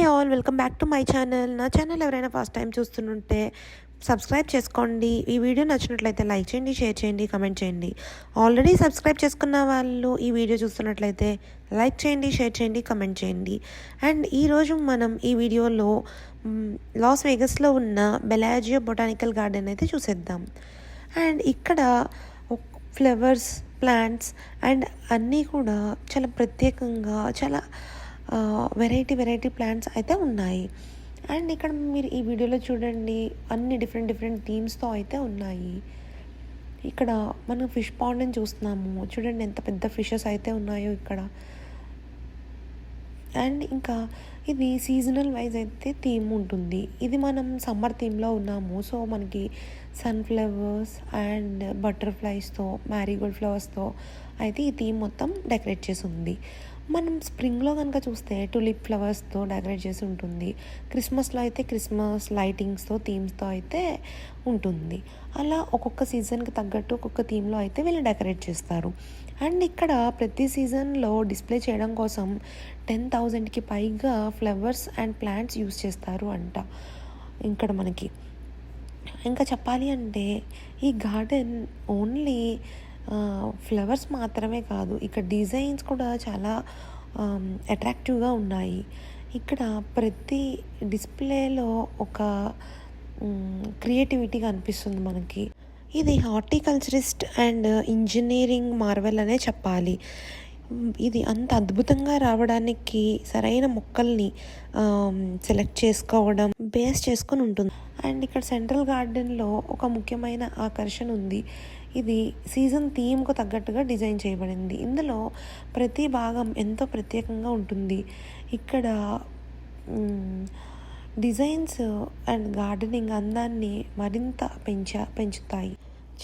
Hi all, welcome back to my channel. నా channel ఎవరైనా first time చూస్తుంటే subscribe చేసుకోండి. ఈ వీడియో నచ్చినట్లయితే లైక్ చేయండి, షేర్ చేయండి, కమెంట్ చేయండి. ఆల్రెడీ సబ్స్క్రైబ్ చేసుకున్న వాళ్ళు ఈ వీడియో చూస్తున్నట్లయితే లైక్ చేయండి, షేర్ చేయండి, కమెంట్ చేయండి. అండ్ ఈరోజు మనం ఈ వీడియోలో లాస్ వేగస్లో ఉన్న బెలాజియో బొటానికల్ గార్డెన్ అయితే చూసేద్దాం. అండ్ ఇక్కడ ఫ్లవర్స్, ప్లాంట్స్ అండ్ అన్నీ కూడా చాలా ప్రత్యేకంగా చాలా వెరైటీ ప్లాంట్స్ అయితే ఉన్నాయి. అండ్ ఇక్కడ మీరు ఈ వీడియోలో చూడండి, అన్ని డిఫరెంట్ థీమ్స్తో అయితే ఉన్నాయి. ఇక్కడ మనం ఫిష్ పాండ్ని చూస్తున్నాము. చూడండి ఎంత పెద్ద ఫిషెస్ అయితే ఉన్నాయో ఇక్కడ. అండ్ ఇంకా ఇది సీజనల్ వైజ్ అయితే థీమ్ ఉంటుంది. ఇది మనం సమ్మర్ థీమ్లో ఉన్నాము. సో మనకి సన్ఫ్లవర్స్ అండ్ బటర్ఫ్లైస్తో, మ్యారీగోల్డ్ ఫ్లవర్స్తో అయితే ఈ థీమ్ మొత్తం డెకరేట్ చేసి ఉంది. మనం స్ప్రింగ్లో కనుక చూస్తే టులిప్ ఫ్లవర్స్తో డెకరేట్ చేసి ఉంటుంది. క్రిస్మస్లో అయితే క్రిస్మస్ లైటింగ్స్తో, థీమ్స్తో అయితే ఉంటుంది. అలా ఒక్కొక్క సీజన్కి తగ్గట్టు ఒక్కొక్క థీమ్లో అయితే వీళ్ళు డెకరేట్ చేస్తారు. అండ్ ఇక్కడ ప్రతి సీజన్లో డిస్ప్లే చేయడం కోసం 10,000కి పైగా ఫ్లవర్స్ అండ్ ప్లాంట్స్ యూస్ చేస్తారు అంట. ఇక్కడ మనకి ఇంకా చెప్పాలి అంటే ఈ గార్డెన్ ఓన్లీ ఫ్లవర్స్ మాత్రమే కాదు, ఇక్కడ డిజైన్స్ కూడా చాలా అట్రాక్టివ్గా ఉన్నాయి. ఇక్కడ ప్రతి డిస్ప్లేలో ఒక క్రియేటివిటీగా అనిపిస్తుంది మనకి. ఇది హార్టికల్చరిస్ట్ అండ్ ఇంజనీరింగ్ మార్వెల్ అనే చెప్పాలి. ఇది అంత అద్భుతంగా రావడానికి సరైన మొక్కల్ని సెలెక్ట్ చేసుకోవడం బేస్ చేసుకొని ఉంటుంది. అండ్ ఇక్కడ సెంట్రల్ గార్డెన్లో ఒక ముఖ్యమైన ఆకర్షణ ఉంది. ఇది సీజన్ థీమ్కు తగ్గట్టుగా డిజైన్ చేయబడింది. ఇందులో ప్రతి భాగం ఎంతో ప్రత్యేకంగా ఉంటుంది. ఇక్కడ డిజైన్స్ అండ్ గార్డెనింగ్ అందాన్ని మరింత పెంచుతాయి.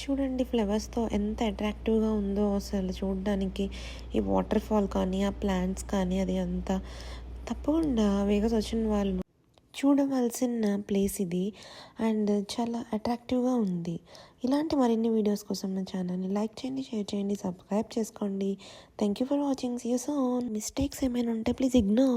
చూడండి ఫ్లవర్స్తో ఎంత అట్రాక్టివ్గా ఉందో అసలు చూడడానికి. ఈ వాటర్ ఫాల్ కానీ, ఆ ప్లాంట్స్ కానీ, అది అంతా తప్పకుండా వేగస్ వచ్చిన వాళ్ళు చూడవలసిన ప్లేస్ ఇది. అండ్ చాలా అట్రాక్టివ్గా ఉంది. ఇలాంటి మరిన్ని వీడియోస్ కోసం నా ఛానల్ని లైక్ చేయండి, షేర్ చేయండి, సబ్స్క్రైబ్ చేసుకోండి. Thank you for watching. See you soon. Mistakes ఏమైనా ఉంటే ప్లీజ్ ఇగ్నోర్.